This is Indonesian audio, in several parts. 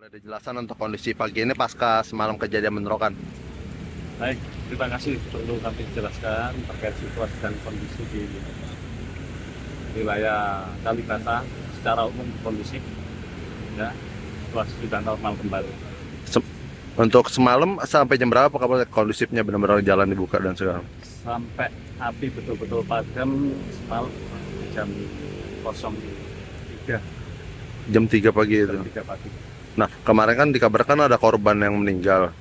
Boleh dijelasan untuk kondisi pagi ini pasca semalam kejadian bentrokan? Baik, terima kasih. Perlu kami jelaskan terkait situasi dan kondisi di wilayah Kalibata secara umum kondisi ya situasi sudah normal kembali. Untuk semalam sampai jam berapa Kapolsek kondusifnya benar-benar jalan dibuka dan segala? Sampai api betul-betul padam semalam jam 03 Jam 3 pagi itu. jam 3 pagi. Nah, kemarin kan dikabarkan ada korban yang meninggal.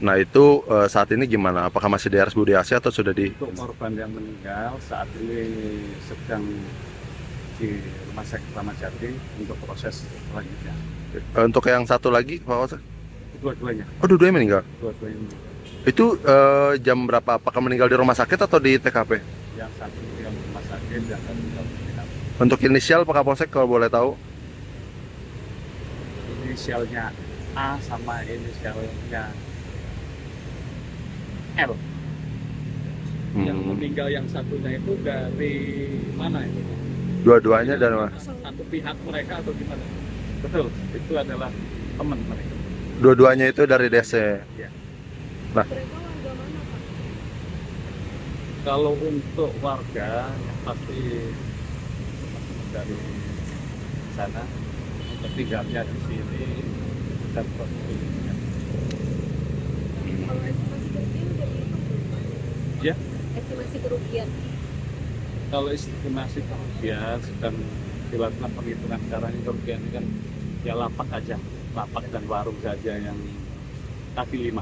Nah, itu saat ini gimana? Apakah masih di RS Budi Asih atau sudah di... Untuk korban yang meninggal saat ini sedang di Rumah Sakit Kramat Jati untuk proses selanjutnya. Untuk yang satu lagi, Pak Kapolsek? Dua-duanya, Oh, dua-duanya meninggal. dua-duanya. Itu jam berapa? Apakah meninggal di rumah sakit atau di TKP? Yang satu di rumah sakit, yang satu di TKP. Untuk inisial Pak Kapolsek kalau boleh tahu? Inisialnya A sama inisialnya L. Yang meninggal yang satunya itu dari mana itu? Dua-duanya dan Satu pihak mereka atau gimana? Betul, itu adalah teman mereka. dua-duanya itu dari DC. Ya. Nah, Kalau untuk warga yang pasti dari sana untuk tinggalnya di sini dan posisinya. Kalau estimasi kerugian udah dihitung belum, Pak? Ya, Estimasi kerugian. kalau estimasi kerugian sedang dilakukan perhitungan sekarang ini kerugian ini kan ya lapak aja, lapak dan warung saja yang kaki lima.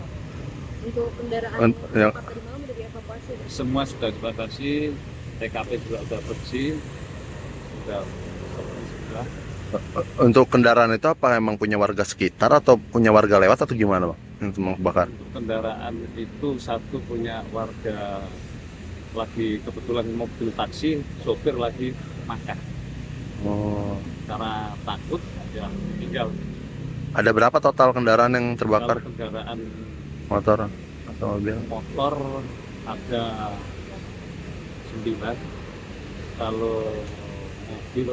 Untuk kendaraan yang tempat tadi malam udah dievakuasi. Pak? Semua sudah dibatasi, TKP juga sudah bersih, sudah sudah. untuk kendaraan itu apa emang punya warga sekitar atau punya warga lewat atau gimana, Pak? Untuk membakar. Untuk kendaraan itu satu punya warga lagi kebetulan mobil taksi, sopir lagi makan Oh. karena takut ya tinggal. Ada berapa total kendaraan yang terbakar? Kalau kendaraan Motor atau mobil? motor ada 9, kalau mobil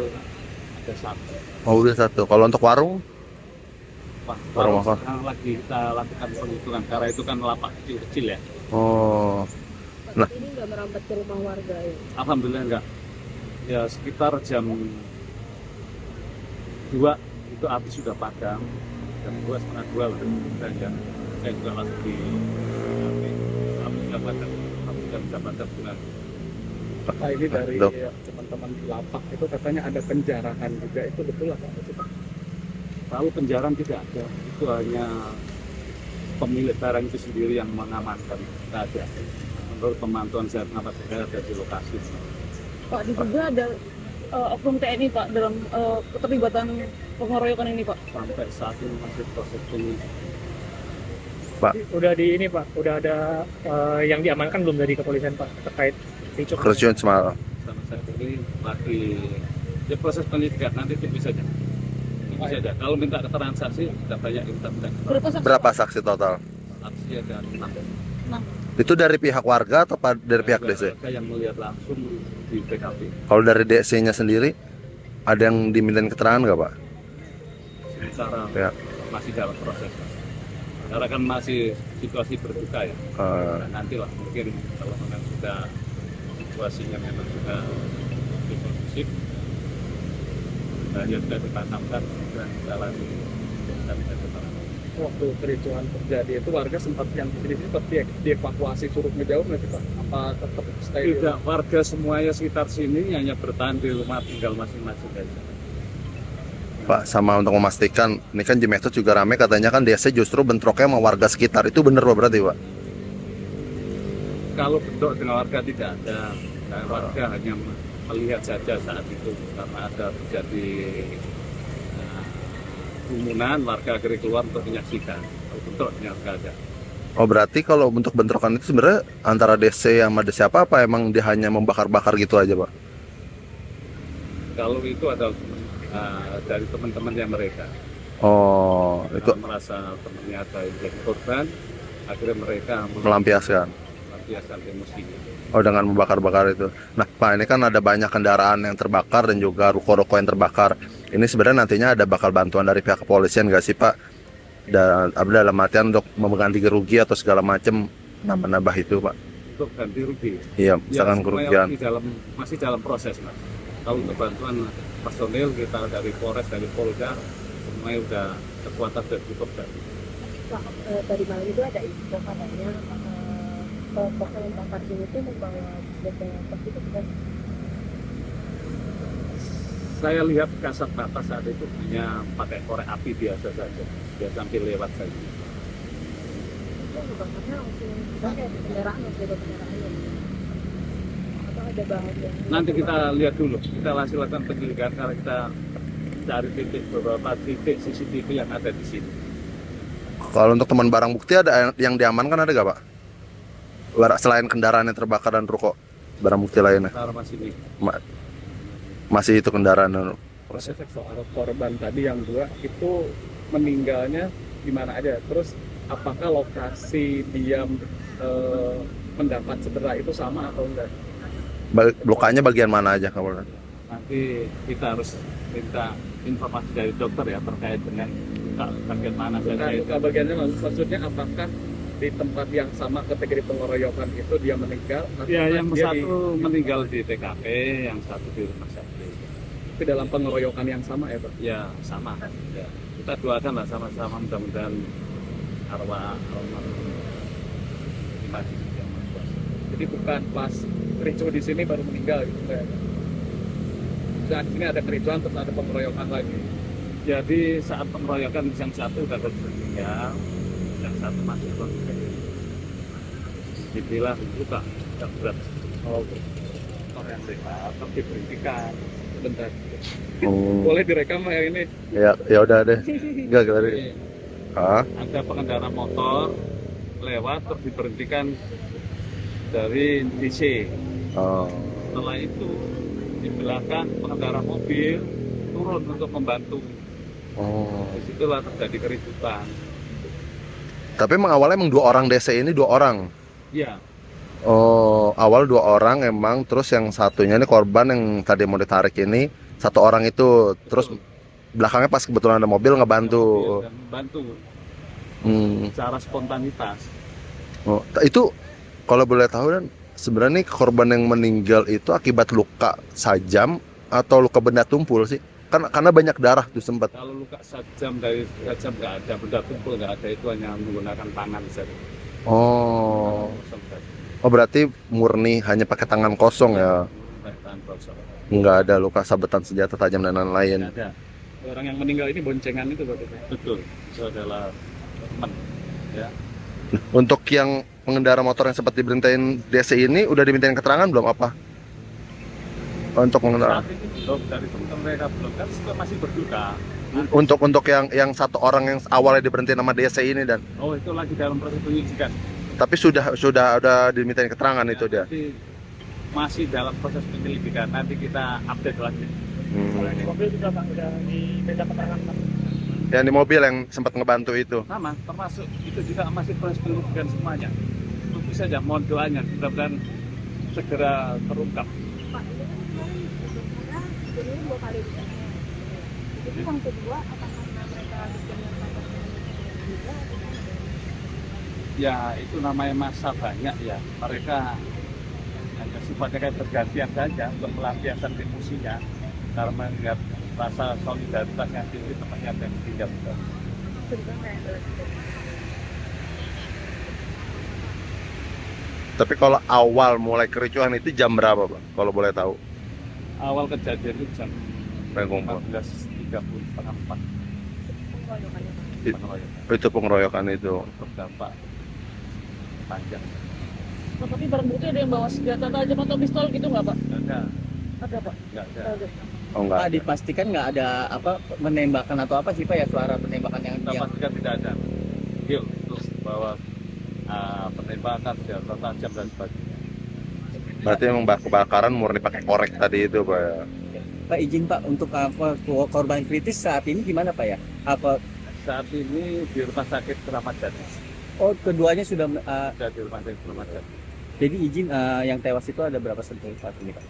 ada 1. Mobil satu. Kalau untuk warung? Wah, Warung baru apa? sekarang lagi kita lakukan penghitungan karena itu kan lapak kecil-kecil ya. Oh. Pak, Nah. ini nggak merambat ke rumah warga ya? Alhamdulillah enggak. Ya sekitar jam 2 itu api sudah padam. Jam 2, setengah 2 lah. Saya juga langsung di api sudah padam. Api sudah padam bulan. Pak, ini dari Betul. teman-teman di lapak itu katanya ada penjarahan juga, itu betul apa? Kalau penjarahan tidak ada, itu hanya pemilik barang itu sendiri yang mengamankan. Tidak ada. Menurut pemantauan saya kenapa saya ada di lokasi. Pak, diduga ada oknum TNI Pak dalam keterlibatan pengeroyokan ini Pak. Sampai saat ini masih proses penyelidikan. Udah di ini Pak, udah ada yang diamankan belum dari kepolisian Pak terkait ricuh? Kerusuhan semalam. Sama saya ini lagi ya proses penyidikan, nanti tunggu saja. Tunggu saja. Kalau minta keterangan saksi sudah banyak kita minta keterangan. Berapa saksi total? Saksi ada 6. Itu dari pihak warga atau dari pihak DC? Warga yang melihat langsung di TKP. Kalau dari DC-nya sendiri, ada yang dimintain keterangan nggak, Pak? Sementara Ya. masih dalam proses. Karena kan masih situasi berduka ya. Eh, Dan nantilah mungkin kalau memang sudah situasinya memang sudah lebih kondusif, ya sudah ditanamkan dan jalan kita bisa keterangan. Waktu kericuhan terjadi itu warga sempat yang di sini sempat dievakuasi suruh ngejauh nggak sih Pak? Apa tetap stay di Tidak, warga semuanya sekitar sini hanya bertahan di rumah tinggal masing-masing saja. Pak, sama untuk memastikan, ini kan di medsos juga rame katanya kan DC justru bentroknya sama warga sekitar. Itu bener Pak berarti, Pak? Kalau bentrok dengan warga tidak ada. Nah, warga hanya melihat saja saat itu karena ada terjadi kerumunan, warga akhirnya keluar untuk menyaksikan. Kalau bentrok dengan warga ada. Oh, berarti kalau untuk bentrokan itu sebenarnya antara DC sama DC apa emang dia hanya membakar-bakar gitu aja, Pak? Kalau itu ada dari teman-temannya mereka. Oh, itu Kalau merasa temannya ada yang jadi korban, akhirnya mereka melampiaskan. melampiaskan emosinya. Oh, dengan membakar-bakar itu. Nah, Pak, ini kan ada banyak kendaraan yang terbakar dan juga ruko-ruko yang terbakar. Ini sebenarnya nantinya ada bakal bantuan dari pihak kepolisian nggak sih, Pak? dalam artian untuk mengganti kerugi atau segala macam nambah-nambah itu Pak. Untuk ganti rugi. Iya, Ya, misalkan semuanya kerugian. masih dalam proses, Mas. Kalau untuk bantuan personil kita dari Polres, dari Polda, semuanya udah kekuatan dan cukup. Pak, tadi malam itu ada info katanya kelompok yang bakar ini tuh membawa benda apa itu bukan? Saya lihat kasat mata saat itu hanya pakai korek api biasa saja. Dia sambil lewat saja. Itu bakarnya langsung pakai kendaraan atau kendaraannya? Atau ada bahan yang Nanti kita lihat dulu. Kita masih lakukan penyelidikan karena kita cari beberapa titik CCTV yang ada di sini. Kalau untuk teman barang bukti ada yang diamankan ada gak Pak? Selain kendaraan yang terbakar dan rokok, barang bukti lainnya Sekarang masih ini. masih itu kendaraan. Proses soal korban tadi yang 2 itu meninggalnya di mana aja, terus apakah lokasi dia mendapat cedera itu sama atau enggak? Lukanya bagian mana aja kalau Nanti kita harus minta informasi dari dokter ya terkait dengan bagian mana saja itu. Luka bagiannya maksudnya apakah di tempat yang sama ketika di pengeroyokan itu dia meninggal? Ya, yang dia satu meninggal di TKP, yang satu di rumah sakit. di dalam pengeroyokan yang sama ya Pak? Ya sama. Ya. Kita doakan lah sama-sama mudah-mudahan arwah dimati yang Maha Kuasa. Jadi bukan pas kericu di sini baru meninggal gitu ya? Dan di sini ada kericuan terus ada pengeroyokan lagi. Jadi saat pengeroyokan yang satu udah meninggal, yang satu masih kondisi. Dibilang luka, tidak berat. Oh, Orang yang sehat, tapi diberhentikan. bentar. Hmm. Boleh direkam ya ini? ya udah deh. Enggak tadi. Ada pengendara motor lewat terus diberhentikan dari DC. Oh. Setelah itu di belakang pengendara mobil turun untuk membantu. Oh. Disitulah terjadi keributan. Tapi emang awalnya emang 2 orang DC ini 2 orang. Iya, Oh, awal 2 orang emang, terus yang satunya ini korban yang tadi mau ditarik ini 1 orang itu, terus belakangnya pas kebetulan ada mobil ngebantu. dan membantu Hmm. secara spontanitas. Oh, itu kalau boleh tahu dan sebenarnya nih korban yang meninggal itu akibat luka sajam atau luka benda tumpul sih? Karena banyak darah tuh sempat. Kalau luka sajam dari sajam nggak ada, benda tumpul nggak ada, itu hanya menggunakan tangan saja. Oh. Kosong saja. Oh berarti murni hanya pakai tangan kosong ya? Pakai tangan kosong. Nggak ada luka sabetan senjata tajam dan lain-lain. Nggak ada. Orang yang meninggal ini boncengan itu berarti Pak? Betul, itu adalah teman. Ya. Untuk yang pengendara motor yang sempat diberhentiin DC ini udah dimintain keterangan belum apa? Untuk pengendara. Saat ini belum, dari teman mereka belum, kan juga masih berduka. Untuk yang 1 orang yang awalnya diberhentiin sama DC ini dan Oh, itu lagi dalam proses penyidikan. tapi sudah dimintain keterangan itu dia. Nanti masih dalam proses penyelidikan. Nanti kita update lagi. Hmm. Mobil juga Pak, udah diminta keterangan Pak? Yang di mobil yang sempat ngebantu itu. Sama, termasuk itu juga masih proses penyelidikan semuanya. Tentu saja mohon doanya, mudah-mudahan segera terungkap. Pak, ini kan kemarin sebenarnya ini 2 kali disana. Jadi yang kedua apakah karena mereka habis dengan pacarnya juga atau gimana? Ya, itu namanya masa banyak ya. Mereka hanya sifatnya kayak bergantian saja untuk melampiaskan emosinya. Karena melihat rasa solidaritas yang tinggi temannya ada yang tinggal. Sudah kayak Tapi kalau awal mulai kericuhan itu jam berapa, Pak? Kalau boleh tahu. Awal kejadian itu jam Pengumpul. 14.30 setengah 4 pengeroyokannya. pengeroyokan. Itu pengeroyokan itu. Berdampak panjang. Oh, tapi barang bukti ada yang bawa senjata tajam atau pistol gitu nggak Pak? Nggak ada, Ada Pak? nggak ada. Ada. Oh enggak. Pak, dipastikan nggak ada apa menembakkan atau apa sih Pak ya, suara penembakan yang Kita pastikan tidak ada. Yuk, untuk bahwa penembakan, senjata tajam dan sebagainya. Berarti emang kebakaran murni pakai korek tadi itu, Pak ya. Pak, izin Pak, untuk apa korban kritis saat ini gimana Pak ya? Apa Saat ini di rumah sakit Keramat Jati. keduanya sudah Sudah di rumah sakit Keramat Jati. jadi izin yang tewas itu ada berapa sentuh saat ini Pak?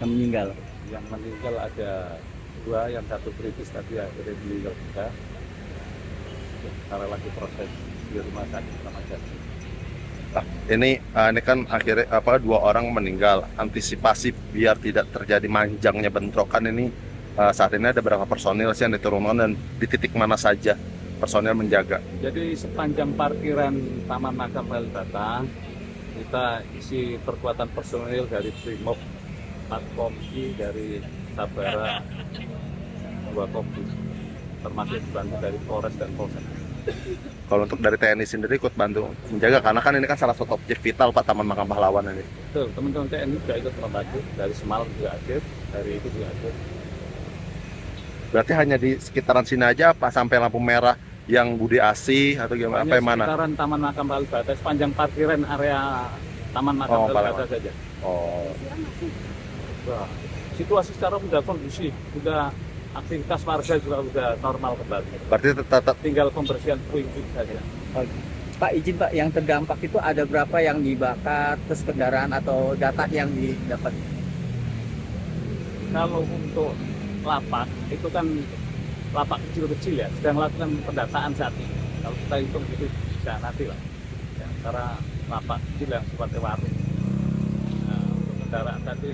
Yang meninggal. Yang meninggal ada 2, yang 1 kritis tadi akhirnya meninggal juga. karena lagi proses di rumah sakit Kramat Jati. Ini kan akhirnya 2 orang meninggal. Antisipasi biar tidak terjadi manjangnya bentrokan ini, saat ini ada berapa personil sih yang diturunkan dan di titik mana saja personil menjaga? Jadi sepanjang parkiran Taman Makam Kalibata kita isi perkuatan personil dari Brimob 4 kompi, dari Sabara 2 kompi, termasuk dibantu dari Polres dan Polsek. Kalau untuk dari TNI sendiri ikut bantu menjaga, karena kan ini kan salah satu objek vital Pak Taman Makam Pahlawan ini. Betul, teman-teman TNI juga ikut membantu, dari semalam juga hadir, dari itu juga hadir. Berarti hanya di sekitaran sini aja apa sampai lampu merah yang Budi Asih atau gimana? Apa yang mana? Sekitaran Taman Makam Kalibata, sepanjang parkiran area Taman Makam Oh, Kalibata Pahlawan. saja. Oh, Wah, situasi secara udah kondusif, udah aktivitas warga juga udah normal kembali. berarti tetap Tinggal pembersihan puing-puing saja. Pak, izin Pak, yang terdampak itu ada berapa yang dibakar, terus kendaraan atau data yang didapat? Kalau untuk lapak itu kan lapak kecil-kecil ya, sedang melakukan pendataan saat ini. Kalau kita hitung itu bisa nanti lah. Ya, antara lapak kecil yang seperti warung. Nah, untuk kendaraan tadi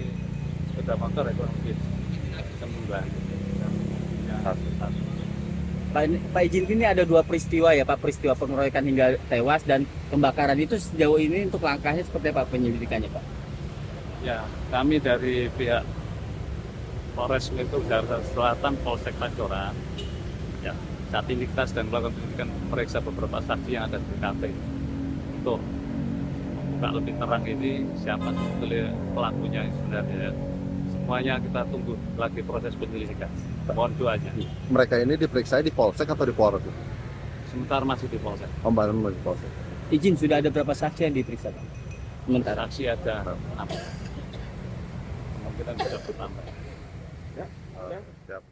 sepeda motor itu mungkin 9. Ya, satu. Pak izin, ini ada 2 peristiwa ya Pak, peristiwa pengeroyokan hingga tewas dan pembakaran itu sejauh ini untuk langkahnya seperti apa penyelidikannya Pak? Ya, kami dari pihak Polres itu Jakarta Selatan Polsek Pancoran, ya, saat ini kita sedang melakukan penyelidikan, memeriksa beberapa saksi yang ada di TKP untuk membuka lebih terang ini siapa sebetulnya pelakunya sebenarnya. Semuanya kita tunggu lagi proses penyelidikan. Mohon doanya. mereka ini diperiksa di Polsek atau di Polres? Sementara masih di Polsek. Baru di Polsek. Izin, sudah ada berapa saksi yang diperiksa Pak? Sementara. Saksi ada 6. Kemungkinan bisa bertambah. Siap.